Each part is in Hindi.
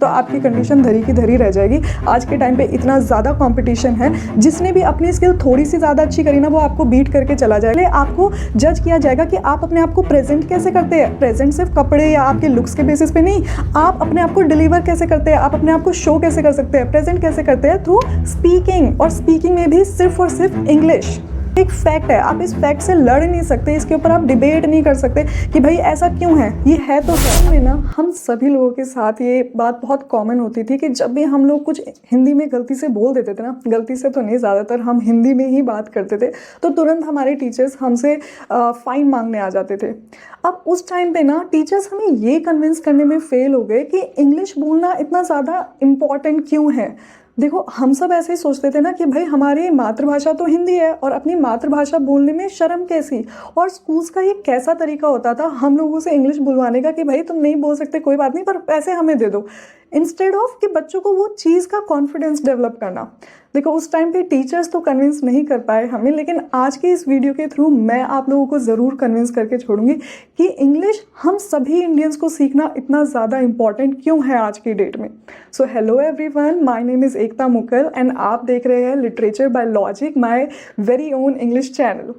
तो आपकी कंडीशन धरी की धरी रह जाएगी। आज के टाइम पे इतना ज़्यादा कंपटीशन है, जिसने भी अपनी स्किल थोड़ी सी ज़्यादा अच्छी करी ना, वो आपको बीट करके चला जाएगा। आपको जज किया जाएगा कि आप अपने आप को प्रेजेंट कैसे करते हैं। प्रेजेंट सिर्फ कपड़े या आपके लुक्स के बेसिस पे नहीं, आप अपने आप को डिलीवर कैसे करते हैं, आप अपने आप को शो कैसे कर सकते हैं, प्रेजेंट कैसे करते हैं थ्रू स्पीकिंग। और स्पीकिंग में भी सिर्फ और सिर्फ इंग्लिश एक फैक्ट है। आप इस फैक्ट से लड़ नहीं सकते, इसके ऊपर आप डिबेट नहीं कर सकते कि भाई ऐसा क्यों है, ये है तो है। में ना हम सभी लोगों के साथ ये बात बहुत कॉमन होती थी कि जब भी हम लोग कुछ हिंदी में गलती से बोल देते थे ना, गलती से तो नहीं, ज़्यादातर हम हिंदी में ही बात करते थे, तो तुरंत हमारे टीचर्स हमसे फ़ाइन मांगने आ जाते थे। अब उस टाइम पे ना टीचर्स हमें ये कन्विंस करने में फेल हो गए कि इंग्लिश बोलना इतना ज़्यादा इम्पॉर्टेंट क्यों है। देखो, हम सब ऐसे ही सोचते थे ना कि भाई हमारी मातृभाषा तो हिंदी है और अपनी मातृभाषा बोलने में शर्म कैसी। और स्कूल्स का ये कैसा तरीका होता था हम लोगों से इंग्लिश बुलवाने का कि भाई तुम नहीं बोल सकते कोई बात नहीं, पर पैसे हमें दे दो, इंस्टेड ऑफ कि बच्चों को वो चीज़ का कॉन्फिडेंस डेवलप करना। देखो, उस टाइम पे टीचर्स तो कन्विंस नहीं कर पाए हमें, लेकिन आज की इस वीडियो के थ्रू मैं आप लोगों को ज़रूर कन्विंस करके छोड़ूंगी कि इंग्लिश हम सभी इंडियंस को सीखना इतना ज़्यादा इम्पॉर्टेंट क्यों है आज की डेट में। So hello everyone, my name is Ekta Mukul and आप देख रहे हैं literature by logic, my very own English channel.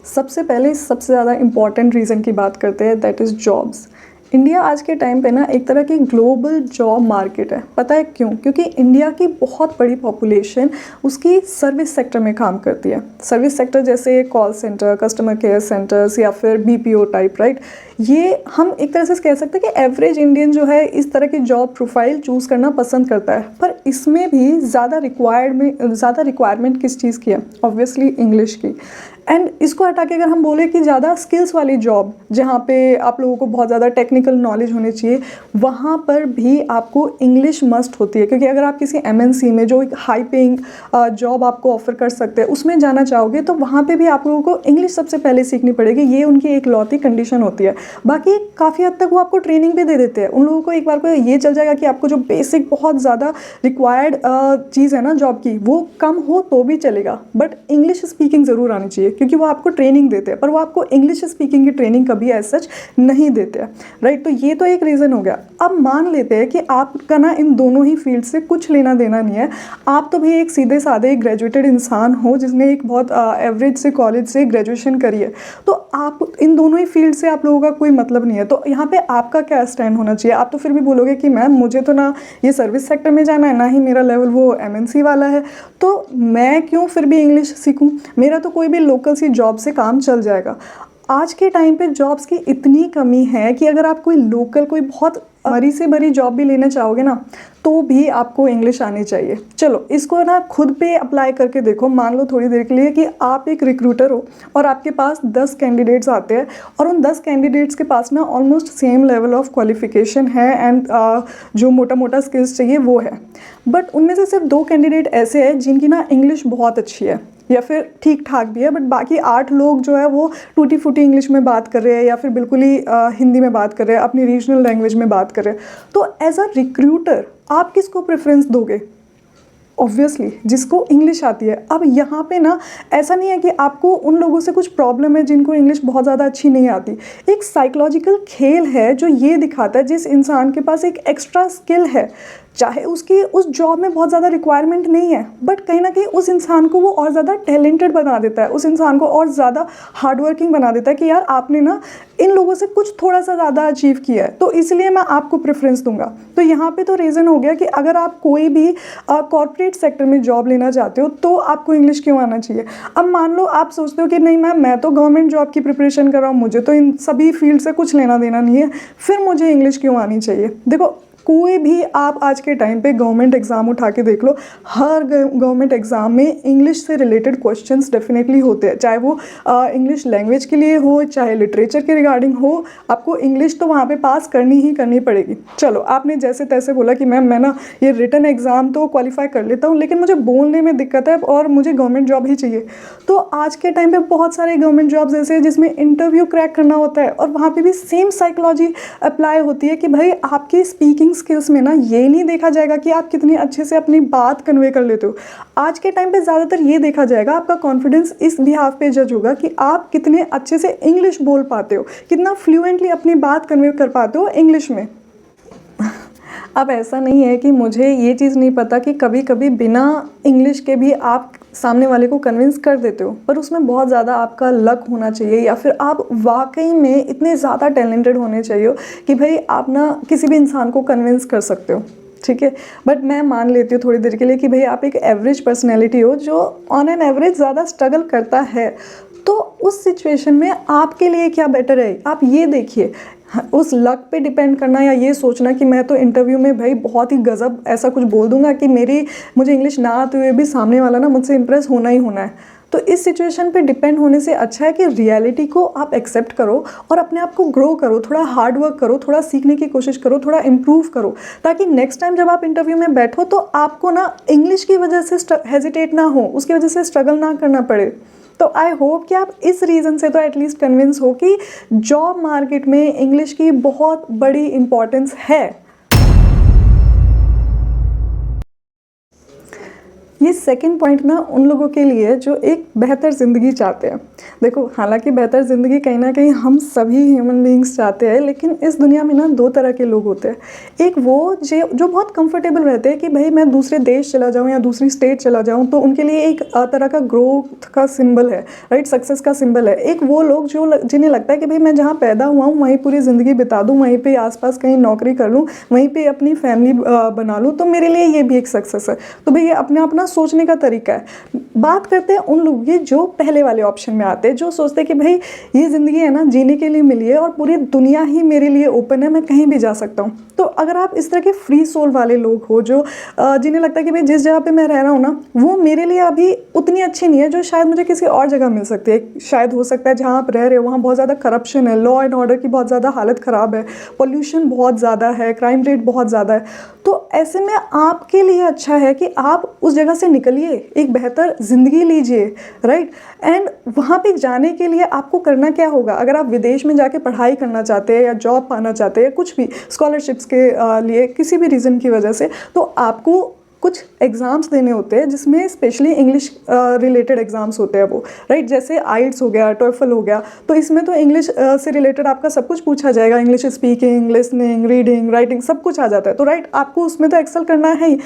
सबसे पहले सबसे ज़्यादा इम्पॉर्टेंट रीज़न की बात करते हैं, दैट इज़ जॉब्स। इंडिया आज के टाइम पे ना एक तरह की ग्लोबल जॉब मार्केट है। पता है क्यों? क्योंकि इंडिया की बहुत बड़ी पॉपुलेशन उसकी सर्विस सेक्टर में काम करती है। सर्विस सेक्टर जैसे call centre, customer care centres या फिर बीपीओ टाइप, राइट। ये हम एक तरह से कह सकते हैं कि एवरेज इंडियन जो है इस तरह की जॉब प्रोफाइल चूज़ करना पसंद करता है। पर इसमें भी ज़्यादा रिक्वायरमेंट किस चीज़ की है? ऑब्वियसली इंग्लिश की। एंड इसको हटा के अगर हम बोले कि ज़्यादा स्किल्स वाली जॉब जहाँ पे आप लोगों को बहुत ज़्यादा टेक्निकल नॉलेज होनी चाहिए, वहाँ पर भी आपको इंग्लिश मस्ट होती है। क्योंकि अगर आप किसी एमएनसी में जो एक हाई पेइंग जॉब आपको ऑफर कर सकते हैं उसमें जाना चाहोगे, तो वहाँ पे भी आप लोगों को इंग्लिश सबसे पहले सीखनी पड़ेगी। ये उनकी एक लौती कंडीशन होती है। बाकी काफ़ी हद तक वो आपको ट्रेनिंग भी दे देते हैं। उन लोगों को एक बार को ये चल जाएगा कि आपको जो बेसिक बहुत ज़्यादा रिक्वायर्ड चीज़ है ना जॉब की, वो कम हो तो भी चलेगा, बट इंग्लिश स्पीकिंग ज़रूर आनी चाहिए। क्योंकि वो आपको ट्रेनिंग देते हैं, पर वो आपको इंग्लिश स्पीकिंग की ट्रेनिंग कभी एज सच नहीं देते हैं, राइट। तो ये तो एक रीज़न हो गया। अब मान लेते हैं कि आपका ना इन दोनों ही फील्ड से कुछ लेना देना नहीं है, आप तो भी एक सीधे साधे ग्रेजुएटेड इंसान हो जिसने एक बहुत एवरेज से कॉलेज से ग्रेजुएशन करी है, तो आप इन दोनों ही फील्ड से आप लोगों का कोई मतलब नहीं है। तो यहाँ पे आपका क्या स्टैंड होना चाहिए? आप तो फिर भी बोलोगे कि मैम मुझे तो ना ये सर्विस सेक्टर में जाना है, ना ही मेरा लेवल वो एमएनसी वाला है, तो मैं क्यों फिर भी इंग्लिश सीखूं? मेरा तो कोई भी लोकल सी जॉब से काम चल जाएगा। आज के टाइम पे जॉब्स की इतनी कमी है कि अगर आप कोई लोकल कोई बहुत बड़ी से बड़ी जॉब भी लेना चाहोगे ना, तो भी आपको इंग्लिश आनी चाहिए। चलो इसको ना खुद पे अप्लाई करके देखो। मान लो थोड़ी देर के लिए कि आप एक रिक्रूटर हो और आपके पास 10 कैंडिडेट्स आते हैं और उन 10 कैंडिडेट्स के पास ना almost same level of qualification है एंड जो मोटा मोटा स्किल्स चाहिए वो है, बट उनमें से सिर्फ 2 कैंडिडेट ऐसे हैं जिनकी ना इंग्लिश बहुत अच्छी है या फिर ठीक ठाक भी है, बट बाकी 8 लोग जो है वो टूटी फूटी इंग्लिश में बात कर रहे हैं या फिर बिल्कुल ही हिंदी में बात कर रहे हैं, अपनी रीजनल लैंग्वेज में बात कर रहे हैं। तो एज अ रिक्रूटर आप किसको प्रेफरेंस दोगे? ऑब्वियसली जिसको इंग्लिश आती है। अब यहाँ पे ना ऐसा नहीं है कि आपको उन लोगों से कुछ प्रॉब्लम है जिनको इंग्लिश बहुत ज़्यादा अच्छी नहीं आती। एक साइकोलॉजिकल खेल है जो ये दिखाता है जिस इंसान के पास एक एक्स्ट्रा स्किल है, चाहे उसकी उस जॉब में बहुत ज़्यादा रिक्वायरमेंट नहीं है, बट कहीं ना कहीं उस इंसान को वो और ज़्यादा टैलेंटेड बना देता है, उस इंसान को और ज़्यादा हार्डवर्किंग बना देता है कि यार आपने ना इन लोगों से कुछ थोड़ा सा ज़्यादा अचीव किया है, तो इसलिए मैं आपको प्रेफरेंस दूंगा। तो यहाँ पे तो रीज़न हो गया कि अगर आप कोई भी कॉर्पोरेट सेक्टर में जॉब लेना चाहते हो तो आपको इंग्लिश क्यों आना चाहिए। अब मान लो आप सोचते हो कि नहीं मैम मैं तो गवर्नमेंट जॉब की प्रिपरेशन कर रहा हूँ, मुझे तो इन सभी फील्ड से कुछ लेना देना नहीं है, फिर मुझे इंग्लिश क्यों आनी चाहिए। देखो कोई भी आप आज के टाइम पे गवर्नमेंट एग्ज़ाम उठा के देख लो, हर गवर्नमेंट एग्ज़ाम में इंग्लिश से रिलेटेड क्वेश्चंस डेफिनेटली होते हैं, चाहे वो इंग्लिश लैंग्वेज के लिए हो चाहे लिटरेचर के रिगार्डिंग हो, आपको इंग्लिश तो वहाँ पे पास करनी ही करनी पड़ेगी। चलो आपने जैसे तैसे बोला कि मैम मैं ना ये रिटन एग्ज़ाम तो क्वालिफाई कर लेता हूँ लेकिन मुझे बोलने में दिक्कत है और मुझे गवर्नमेंट जॉब ही चाहिए। तो आज के टाइम पर बहुत सारे गवर्नमेंट जॉब्स ऐसे हैं जिसमें इंटरव्यू क्रैक करना होता है और वहाँ पर भी सेम साइकोलॉजी अप्लाई होती है कि भाई आपकी स्पीकिंग स्किल्स में ना ये नहीं देखा जाएगा कि आप कितने अच्छे से अपनी बात कन्वे कर लेते हो। आज के टाइम पे ज़्यादातर ये देखा जाएगा, आपका कॉन्फिडेंस इस बिहाफ पे जज होगा कि आप कितने अच्छे से इंग्लिश बोल पाते हो, कितना फ्लुएंटली अपनी बात कन्वे कर पाते हो इंग्लिश में। अब ऐसा नहीं है कि मुझे ये चीज़ नहीं पता कि कभी कभी बिना इंग्लिश के भी आप सामने वाले को कन्विंस कर देते हो, पर उसमें बहुत ज़्यादा आपका लक होना चाहिए या फिर आप वाकई में इतने ज़्यादा टैलेंटेड होने चाहिए कि भाई आप ना किसी भी इंसान को कन्विंस कर सकते हो, ठीक है। बट मैं मान लेती हूँ थोड़ी देर के लिए कि भाई आप एक एवरेज पर्सनैलिटी हो जो ऑन एन एवरेज ज़्यादा स्ट्रगल करता है, तो उस सिचुएशन में आपके लिए क्या बेटर है आप ये देखिए। उस लक पे डिपेंड करना या ये सोचना कि मैं तो इंटरव्यू में भाई बहुत ही गज़ब ऐसा कुछ बोल दूंगा कि मुझे इंग्लिश ना आते हुए भी सामने वाला ना मुझसे इंप्रेस होना ही होना है, तो इस सिचुएशन पे डिपेंड होने से अच्छा है कि रियलिटी को आप एक्सेप्ट करो और अपने आप को ग्रो करो, थोड़ा हार्ड वर्क करो, थोड़ा सीखने की कोशिश करो, थोड़ा इम्प्रूव करो, ताकि नेक्स्ट टाइम जब आप इंटरव्यू में बैठो तो आपको ना इंग्लिश की वजह से हेजिटेट ना हो, उसकी वजह से स्ट्रगल ना करना पड़े। तो आई होप कि आप इस रीज़न से तो एटलीस्ट कन्विंस हो कि जॉब मार्केट में इंग्लिश की बहुत बड़ी इम्पॉर्टेंस है। ये सेकंड पॉइंट ना उन लोगों के लिए जो एक बेहतर ज़िंदगी चाहते हैं। देखो, हालांकि बेहतर ज़िंदगी कहीं ना कहीं हम सभी ह्यूमन बीइंग्स चाहते हैं, लेकिन इस दुनिया में ना दो तरह के लोग होते हैं। एक वो जो बहुत कंफर्टेबल रहते हैं कि भाई मैं दूसरे देश चला जाऊं या दूसरी स्टेट चला जाऊं, तो उनके लिए एक तरह का ग्रोथ का सिंबल है, राइट, सक्सेस का सिंबल है। एक वो लोग जिन्हें लगता है कि भाई मैं जहाँ पैदा हुआ हूँ वहीं पूरी ज़िंदगी बिता दूँ, वहीं पर आसपास कहीं नौकरी कर लूँ, वहीं पर अपनी फैमिली बना लूँ, तो मेरे लिए ये भी एक सक्सेस है। तो भाई ये अपना सोचने का तरीका है। बात करते हैं उन लोगों की जो पहले वाले ऑप्शन में आते हैं, जो सोचते हैं कि भाई ये ज़िंदगी है ना जीने के लिए मिली है और पूरी दुनिया ही मेरे लिए ओपन है, मैं कहीं भी जा सकता हूँ। तो अगर आप इस तरह के फ्री सोल वाले लोग हो जो जिन्हें लगता है कि भाई जिस जगह पे मैं रह रहा हूँ ना वो मेरे लिए अभी उतनी अच्छी नहीं है जो शायद मुझे किसी और जगह मिल सकती है। शायद हो सकता है जहाँ आप रह रहे हो वहाँ बहुत ज़्यादा करप्शन है, लॉ एंड ऑर्डर की बहुत ज़्यादा हालत ख़राब है, पोल्यूशन बहुत ज़्यादा है, क्राइम रेट बहुत ज़्यादा है। तो ऐसे में आपके लिए अच्छा है कि आप उस जगह से निकलिए, एक बेहतर ज़िंदगी लीजिए, राइट। एंड वहाँ पे जाने के लिए आपको करना क्या होगा, अगर आप विदेश में जाके पढ़ाई करना चाहते हैं या जॉब पाना चाहते हैं, कुछ भी स्कॉलरशिप्स के लिए किसी भी रीज़न की वजह से, तो आपको कुछ एग्ज़ाम्स देने होते हैं जिसमें स्पेशली इंग्लिश रिलेटेड एग्ज़ाम्स होते हैं वो, राइट। जैसे आइल्स हो गया, टॉफल हो गया, तो इसमें तो इंग्लिश से रिलेटेड आपका सब कुछ पूछा जाएगा, English speaking, listening, reading, writing सब कुछ आ जाता है, तो राइट आपको उसमें तो एक्सेल करना है ही।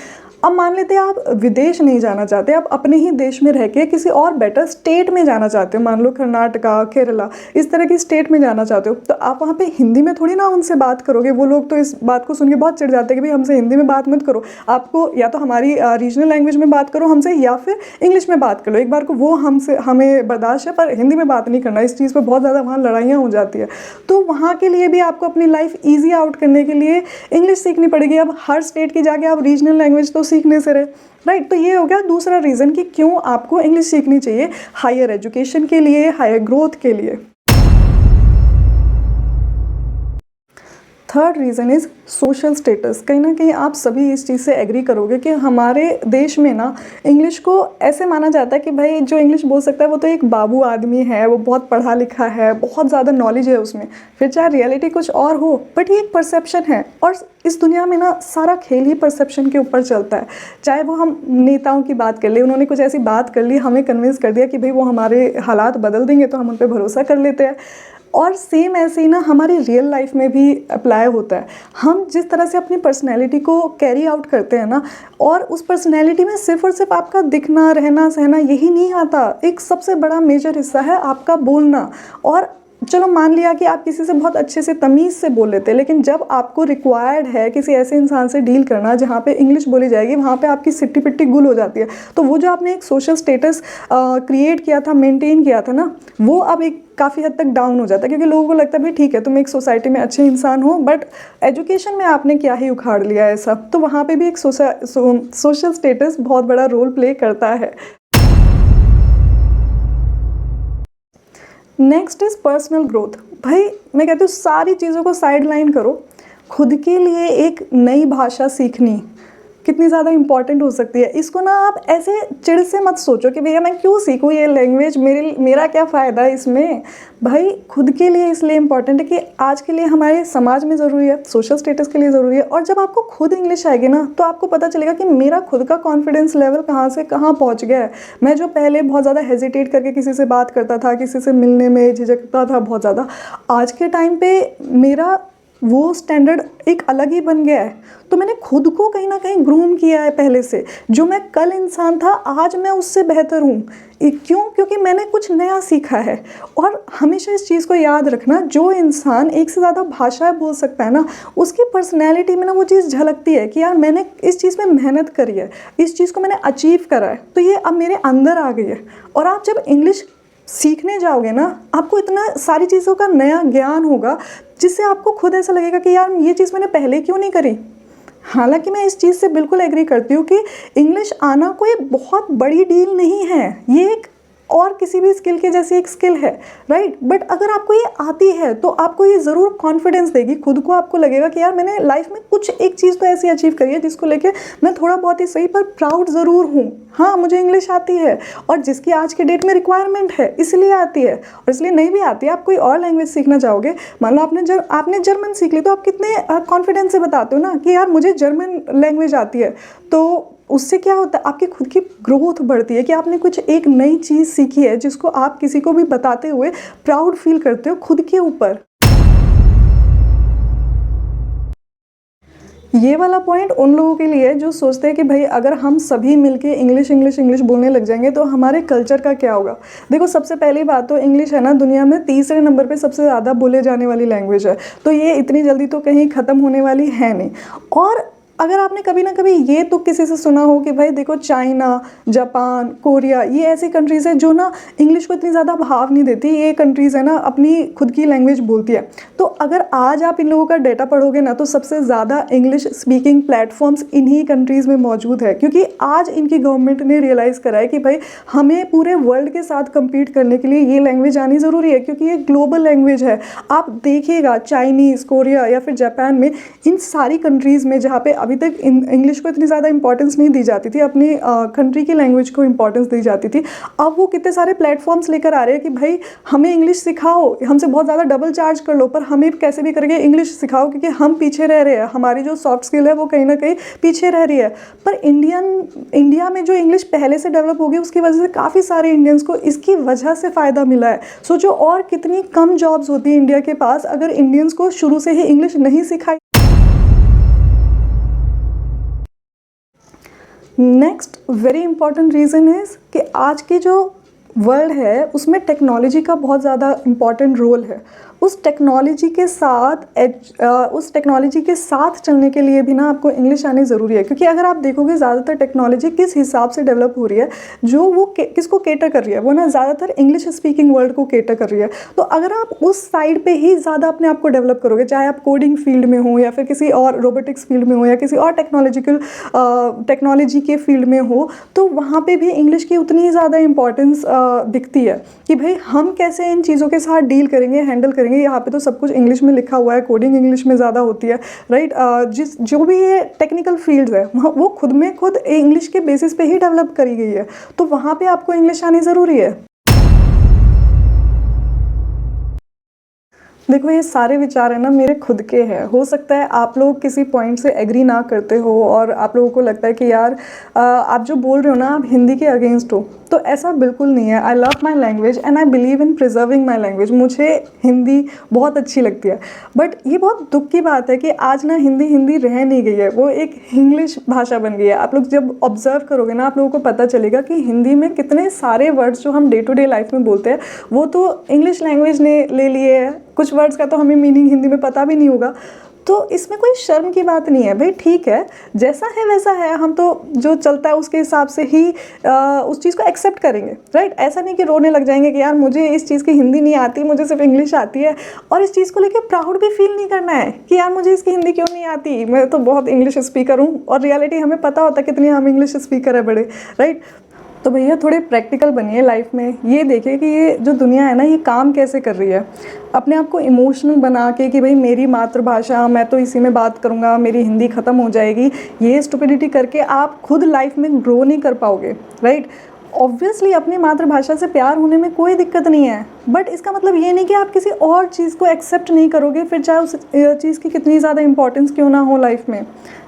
अब मान लेते हैं आप विदेश नहीं जाना चाहते, आप अपने ही देश में रह के किसी और बेटर स्टेट में जाना चाहते हो, मान लो कर्नाटका, केरला, इस तरह की स्टेट में जाना चाहते हो, तो आप वहाँ पे हिंदी में थोड़ी ना उनसे बात करोगे। वो लोग तो इस बात को सुन के बहुत चिढ़ जाते हैं कि भाई हमसे हिंदी में बात मत करो, आपको या तो हमारी रीजनल लैंग्वेज में बात करो हमसे या फिर इंग्लिश में बात करो। एक बार को वो हमें बर्दाश्त है, पर हिंदी में बात नहीं करना, इस चीज़ पर बहुत ज़्यादा वहाँ लड़ाइयाँ हो जाती है। तो वहाँ के लिए भी आपको अपनी लाइफ ईजी आउट करने के लिए इंग्लिश सीखनी पड़ेगी। अब हर स्टेट की जाके आप रीजनल लैंग्वेज तो सीखने से रहे, राइट। तो ये हो गया दूसरा रीज़न कि क्यों आपको इंग्लिश सीखनी चाहिए, हायर एजुकेशन के लिए, हायर ग्रोथ के लिए। Third reason is social status. कहीं ना कहीं आप सभी इस चीज़ से एग्री करोगे कि हमारे देश में ना इंग्लिश को ऐसे माना जाता है कि भाई जो इंग्लिश बोल सकता है वो तो एक बाबू आदमी है, वो बहुत पढ़ा लिखा है, बहुत ज़्यादा नॉलेज है उसमें, फिर चाहे रियलिटी कुछ और हो, बट ये एक परसेप्शन है। और इस दुनिया में ना सारा खेल ही परसेप्शन के ऊपर चलता है। चाहे वो हम नेताओं की बात कर ले, उन्होंने कुछ ऐसी बात कर ली, हमें कन्विंस कर दिया कि भाई वो हमारे हालात बदल देंगे, तो हम उन पर भरोसा कर लेते हैं। और सेम ऐसे ही ना हमारी रियल लाइफ में भी अप्लाई होता है। हम जिस तरह से अपनी पर्सनैलिटी को कैरी आउट करते हैं ना, और उस पर्सनैलिटी में सिर्फ और सिर्फ आपका दिखना, रहना, सहना यही नहीं आता, एक सबसे बड़ा मेजर हिस्सा है आपका बोलना। और चलो मान लिया कि आप किसी से बहुत अच्छे से तमीज़ से बोल लेते हैं, लेकिन जब आपको रिक्वायर्ड है किसी ऐसे इंसान से डील करना जहाँ पे इंग्लिश बोली जाएगी, वहाँ पे आपकी सिट्टी पिट्टी गुल हो जाती है। तो वो जो आपने एक सोशल स्टेटस क्रिएट किया था, मेंटेन किया था ना, वो अब एक काफ़ी हद तक डाउन हो जाता है, क्योंकि लोगों को लगता है भाई ठीक है तुम एक सोसाइटी में अच्छे इंसान हो, बट एजुकेशन में आपने क्या ही उखाड़ लिया है सब। तो वहाँ पर भी एक सोशल स्टेटस बहुत बड़ा रोल प्ले करता है। Next is personal growth. भाई मैं कहती हूँ सारी चीज़ों को साइड लाइन करो, खुद के लिए एक नई भाषा सीखनी, कितनी ज़्यादा इंपॉर्टेंट हो सकती है। इसको ना आप ऐसे चिढ़ से मत सोचो कि भैया मैं क्यों सीखूँ ये लैंग्वेज, मेरा क्या फ़ायदा है इसमें। भाई खुद के लिए इसलिए इम्पॉर्टेंट है कि आज के लिए हमारे समाज में ज़रूरी है, सोशल स्टेटस के लिए ज़रूरी है। और जब आपको खुद इंग्लिश आएगी ना तो आपको पता चलेगा कि मेरा खुद का कॉन्फिडेंस लेवल कहाँ से कहाँ पहुँच गया है। मैं जो पहले बहुत ज़्यादा हेजिटेट करके किसी से बात करता था, किसी से मिलने में झिझकता था बहुत ज़्यादा, आज के टाइम पे मेरा वो स्टैंडर्ड एक अलग ही बन गया है। तो मैंने खुद को कहीं ना कहीं ग्रूम किया है पहले से। जो मैं कल इंसान था आज मैं उससे बेहतर हूँ। क्यों? क्योंकि मैंने कुछ नया सीखा है। और हमेशा इस चीज़ को याद रखना, जो इंसान एक से ज़्यादा भाषाएं बोल सकता है ना, उसकी पर्सनैलिटी में ना वो चीज़ झलकती है कि यार मैंने इस चीज़ में मेहनत करी है, इस चीज़ को मैंने अचीव करा है, तो ये अब मेरे अंदर आ गई है। और आप जब इंग्लिश सीखने जाओगे ना, आपको इतना सारी चीज़ों का नया ज्ञान होगा जिससे आपको खुद ऐसा लगेगा कि यार ये चीज़ मैंने पहले क्यों नहीं करी। हालांकि मैं इस चीज़ से बिल्कुल एग्री करती हूँ कि इंग्लिश आना कोई बहुत बड़ी डील नहीं है, ये एक और किसी भी स्किल के जैसी एक स्किल है, राइट। बट अगर आपको ये आती है तो आपको ये ज़रूर कॉन्फिडेंस देगी खुद को। आपको लगेगा कि यार मैंने लाइफ में कुछ एक चीज़ तो ऐसी अचीव करी है जिसको लेके मैं थोड़ा बहुत ही सही पर प्राउड ज़रूर हूँ। हाँ, मुझे इंग्लिश आती है और जिसकी आज के डेट में रिक्वायरमेंट है इसलिए आती है। और इसलिए नहीं भी आती है, आप कोई और लैंग्वेज सीखना चाहोगे, मान लो आपने जर्मन सीख ली, तो आप कितने कॉन्फिडेंस से बताते हो ना कि यार मुझे जर्मन लैंग्वेज आती है। तो उससे क्या होता है, आपकी खुद की ग्रोथ बढ़ती है कि आपने कुछ एक नई चीज़ सीखी है जिसको आप किसी को भी बताते हुए प्राउड फील करते हो खुद के ऊपर। ये वाला पॉइंट उन लोगों के लिए जो सोचते हैं कि भाई अगर हम सभी मिलके इंग्लिश इंग्लिश इंग्लिश बोलने लग जाएंगे तो हमारे कल्चर का क्या होगा। देखो, सबसे पहली बात तो इंग्लिश है ना दुनिया में तीसरे नंबर पे सबसे ज़्यादा बोले जाने वाली लैंग्वेज है, तो ये इतनी जल्दी तो कहीं ख़त्म होने वाली है नहीं। और अगर आपने कभी ना कभी ये तो किसी से सुना हो कि भाई देखो चाइना, जापान, कोरिया, ये ऐसी कंट्रीज़ है जो ना इंग्लिश को इतनी ज़्यादा भाव नहीं देती, ये कंट्रीज़ है ना अपनी खुद की लैंग्वेज बोलती है। तो अगर आज आप इन लोगों का डेटा पढ़ोगे ना तो सबसे ज़्यादा इंग्लिश स्पीकिंग प्लेटफॉर्म्स इन्हीं कंट्रीज़ में मौजूद है, क्योंकि आज इनकी गवर्नमेंट ने रियलाइज़ करा है कि भाई हमें पूरे वर्ल्ड के साथ कम्पीट करने के लिए ये लैंग्वेज आनी ज़रूरी है, क्योंकि ये ग्लोबल लैंग्वेज है। आप देखिएगा चाइनीज़, कोरिया या फिर जापान में, इन सारी कंट्रीज़ में जहाँ पे अभी तक इंग्लिश को इतनी ज़्यादा इंपॉर्टेंस नहीं दी जाती थी, अपनी कंट्री की लैंग्वेज को इंपॉर्टेंस दी जाती थी, अब वो कितने सारे प्लेटफॉर्म्स लेकर आ रहे हैं कि भाई हमें इंग्लिश सिखाओ, हमसे बहुत ज़्यादा डबल चार्ज कर लो पर हमें कैसे भी करके इंग्लिश सिखाओ, क्योंकि हम पीछे रह रहे हैं, हमारी जो सॉफ्ट स्किल है वो कहीं ना कहीं पीछे रह रही है। पर इंडिया में जो इंग्लिश पहले से डेवलप होगी उसकी वजह से काफ़ी सारे इंडियंस को इसकी वजह से फ़ायदा मिला है। सोचो और कितनी कम जॉब्स होती है इंडिया के पास अगर इंडियंस को शुरू से ही इंग्लिश नहीं सिखाई। Next very important reason is कि आज की जो वर्ल्ड है उसमें टेक्नोलॉजी का बहुत ज़्यादा इम्पॉर्टेंट रोल है। उस टेक्नोलॉजी के साथ चलने के लिए भी ना आपको इंग्लिश आनी ज़रूरी है, क्योंकि अगर आप देखोगे ज़्यादातर टेक्नोलॉजी किस हिसाब से डेवलप हो रही है, जो वो किसको केटर कर रही है, वो ना ज़्यादातर इंग्लिश स्पीकिंग वर्ल्ड को केटर कर रही है। तो अगर आप उस साइड पे ही ज़्यादा अपने आप को डेवलप करोगे, चाहे आप कोडिंग फील्ड में हो या फिर किसी और रोबोटिक्स फील्ड में हो या किसी और टेक्नोलॉजी के फील्ड में हो, तो वहाँ पर भी इंग्लिश की उतनी ही ज़्यादा इंपॉर्टेंस दिखती है कि भाई हम कैसे इन चीज़ों के साथ डील करेंगे, हैंडल करेंगे। यहाँ पे तो सब कुछ इंग्लिश में लिखा हुआ है, कोडिंग इंग्लिश में ज़्यादा होती है, राइट। जो भी ये टेक्निकल फील्ड्स है वो खुद में खुद इंग्लिश के बेसिस पे ही डेवलप करी गई है, तो वहाँ पे आपको इंग्लिश आनी ज़रूरी है। देखो, ये सारे विचार है ना मेरे खुद के हैं। हो सकता है आप लोग किसी पॉइंट से एग्री ना करते हो और आप लोगों को लगता है कि यार आप जो बोल रहे हो ना आप हिंदी के अगेंस्ट हो, तो ऐसा बिल्कुल नहीं है। I love my language and I believe in preserving my language. मुझे हिंदी बहुत अच्छी लगती है, बट ये बहुत दुख की बात है कि आज ना हिंदी रह नहीं गई है, वो एक इंग्लिश भाषा बन गई है। आप लोग जब ऑब्जर्व करोगे ना आप लोगों को पता चलेगा कि हिंदी में कितने सारे वर्ड्स जो हम डे टू डे लाइफ में बोलते हैं वो तो इंग्लिश लैंग्वेज ने ले लिए है। कुछ वर्ड्स का तो हमें मीनिंग हिंदी में पता भी नहीं होगा। तो इसमें कोई शर्म की बात नहीं है भाई, ठीक है जैसा है वैसा है, हम तो जो चलता है उसके हिसाब से ही उस चीज़ को एक्सेप्ट करेंगे, राइट। ऐसा नहीं कि रोने लग जाएंगे कि यार मुझे इस चीज़ की हिंदी नहीं आती, मुझे सिर्फ इंग्लिश आती है, और इस चीज़ को लेकर प्राउड भी फील नहीं करना है कि यार मुझे इसकी हिंदी क्यों नहीं आती, मैं तो बहुत इंग्लिश स्पीकर हूँ। और रियलिटी हमें पता होता है कितनी हम इंग्लिश स्पीकर है बड़े, राइट। तो भैया थोड़े प्रैक्टिकल बनिए लाइफ में, ये देखिए कि ये जो दुनिया है ना ये काम कैसे कर रही है। अपने आप को इमोशनल बना के कि भाई मेरी मातृभाषा, मैं तो इसी में बात करूँगा, मेरी हिंदी ख़त्म हो जाएगी, ये स्टुपिडिटी करके आप खुद लाइफ में ग्रो नहीं कर पाओगे, राइट। ऑब्वियसली अपनी मातृभाषा से प्यार होने में कोई दिक्कत नहीं है, बट इसका मतलब ये नहीं कि आप किसी और चीज़ को एक्सेप्ट नहीं करोगे, फिर चाहे उस चीज़ की कितनी ज़्यादा इंपॉर्टेंस क्यों ना हो लाइफ में,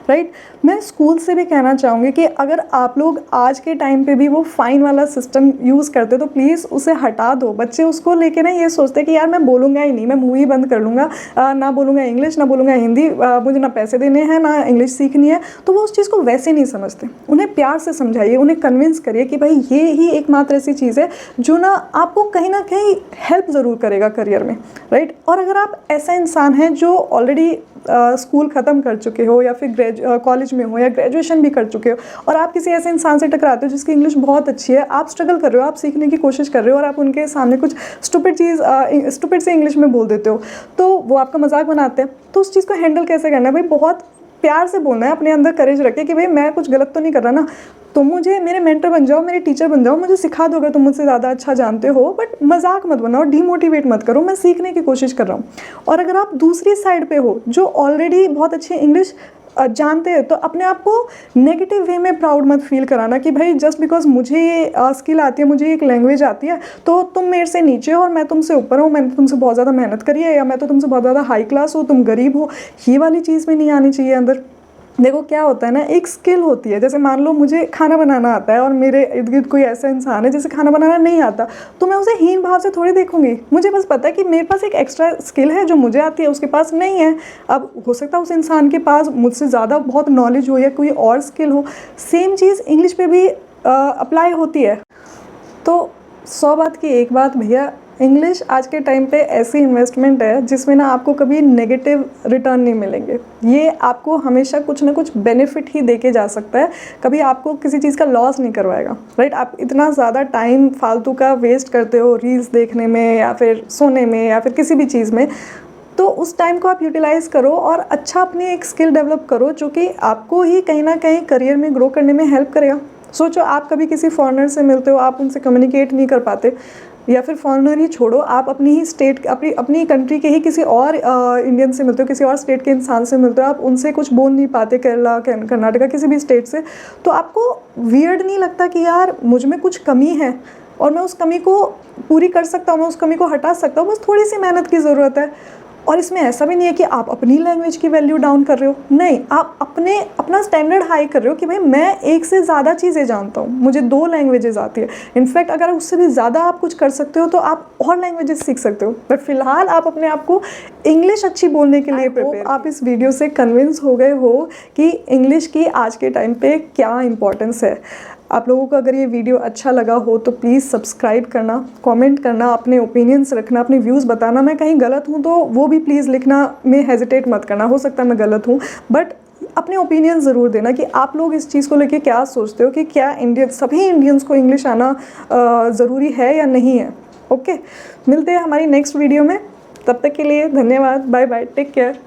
राइट। मैं स्कूल से भी कहना चाहूँगी कि अगर आप लोग आज के टाइम पे भी वो फाइन वाला सिस्टम यूज़ करते तो प्लीज़ उसे हटा दो। बच्चे उसको लेके ना ये सोचते कि यार मैं बोलूँगा ही नहीं, मैं मुँह ही बंद कर लूँगा, ना बोलूँगा इंग्लिश, ना बोलूँगा हिंदी, मुझे ना पैसे देने हैं ना इंग्लिश सीखनी है। तो वो उस चीज़ को वैसे नहीं समझते। उन्हें प्यार से समझाइए, उन्हें कन्विंस करिए कि भाई ये ही एकमात्र ऐसी चीज़ है जो ना आपको कहीं ना कहीं हेल्प ज़रूर करेगा करियर में, राइट। और अगर आप ऐसा इंसान हैं जो ऑलरेडी स्कूल ख़त्म कर चुके हो या फिर कॉलेज में हो या ग्रेजुएशन भी कर चुके हो और आप किसी ऐसे इंसान से टकराते हो जिसकी इंग्लिश बहुत अच्छी है, आप स्ट्रगल कर रहे हो, आप सीखने की कोशिश कर रहे हो और आप उनके सामने कुछ स्टूपिड से इंग्लिश में बोल देते हो, तो वो आपका मजाक बनाते हैं। तो उस चीज़ को हैंडल कैसे करना है भाई, बहुत प्यार से बोलना है, अपने अंदर करेज रखे कि भाई मैं कुछ गलत तो नहीं कर रहा ना, तुम मुझे मेरे मेंटर बन जाओ, मेरे टीचर बन जाओ, मुझे सिखा दो अगर तुम मुझसे ज़्यादा अच्छा जानते हो, बट मजाक मत बनाओ, डीमोटिवेट मत करो, मैं सीखने की कोशिश कर रहा हूँ। और अगर आप दूसरी साइड पे हो जो ऑलरेडी बहुत अच्छी इंग्लिश जानते हैं, तो अपने आप को नेगेटिव वे में प्राउड मत फील कराना कि भाई जस्ट बिकॉज मुझे ये स्किल आती है, मुझे एक लैंग्वेज आती है, तो तुम मेरे से नीचे हो और मैं तुमसे ऊपर हूँ, मैंने तुमसे बहुत ज़्यादा मेहनत करी है, या मैं तो तुमसे बहुत ज़्यादा हाई क्लास हो, तुम गरीब हो। ये वाली चीज़ में नहीं आनी चाहिए अंदर। देखो क्या होता है ना, एक स्किल होती है, जैसे मान लो मुझे खाना बनाना आता है और मेरे इर्द गिर्द कोई ऐसा इंसान है जिसे खाना बनाना नहीं आता, तो मैं उसे हीन भाव से थोड़ी देखूंगी। मुझे बस पता है कि मेरे पास एक एक्स्ट्रा स्किल है जो मुझे आती है, उसके पास नहीं है। अब हो सकता है उस इंसान के पास मुझसे ज़्यादा बहुत नॉलेज हो या कोई और स्किल हो। सेम चीज़ इंग्लिश पे भी अप्लाई होती है। तो 100 बात की एक बात भैया, इंग्लिश आज के टाइम पे ऐसी इन्वेस्टमेंट है जिसमें ना आपको कभी नेगेटिव रिटर्न नहीं मिलेंगे। ये आपको हमेशा कुछ ना कुछ बेनिफिट ही देके जा सकता है, कभी आपको किसी चीज़ का लॉस नहीं करवाएगा, राइट। आप इतना ज़्यादा टाइम फालतू का वेस्ट करते हो रील्स देखने में या फिर सोने में या फिर किसी भी चीज़ में, तो उस टाइम को आप यूटिलाइज़ करो और अच्छा अपनी एक स्किल डेवलप करो जो कि आपको ही कहीं ना कहीं करियर में ग्रो करने में हेल्प करेगा। सोचो आप कभी किसी फॉरेनर से मिलते हो, आप उनसे कम्युनिकेट नहीं कर पाते, या फिर फॉरेनर ही छोड़ो, आप अपनी ही स्टेट अपनी कंट्री के ही किसी और इंडियन से मिलते हो, किसी और स्टेट के इंसान से मिलते हो, आप उनसे कुछ बोल नहीं पाते, केरला कर्नाटका किसी भी स्टेट से, तो आपको वियर्ड नहीं लगता कि यार मुझ में कुछ कमी है और मैं उस कमी को पूरी कर सकता हूँ, मैं उस कमी को हटा सकता हूँ, बस थोड़ी सी मेहनत की ज़रूरत है। और इसमें ऐसा भी नहीं है कि आप अपनी लैंग्वेज की वैल्यू डाउन कर रहे हो, नहीं, आप अपना स्टैंडर्ड हाई कर रहे हो कि भाई मैं एक से ज़्यादा चीज़ें जानता हूँ, मुझे 2 लैंग्वेजेस आती है। इनफैक्ट अगर उससे भी ज़्यादा आप कुछ कर सकते हो तो आप और लैंग्वेजेस सीख सकते हो, बट फिलहाल आप अपने आप को इंग्लिश अच्छी बोलने के लिए प्रिपेयर। आप इस वीडियो से कन्विंस हो गए हो कि इंग्लिश की आज के टाइम पे क्या इंपॉर्टेंस है। आप लोगों को अगर ये वीडियो अच्छा लगा हो तो प्लीज़ सब्सक्राइब करना, कमेंट करना, अपने ओपिनियंस रखना, अपने व्यूज़ बताना। मैं कहीं गलत हूँ तो वो भी प्लीज़ लिखना में हेजिटेट मत करना, हो सकता है मैं गलत हूँ, बट अपने ओपिनियन ज़रूर देना कि आप लोग इस चीज़ को लेके क्या सोचते हो कि क्या सभी इंडियंस को इंग्लिश आना ज़रूरी है या नहीं है। ओके, मिलते हैं हमारी नेक्स्ट वीडियो में, तब तक के लिए धन्यवाद, बाय बाय, टेक केयर।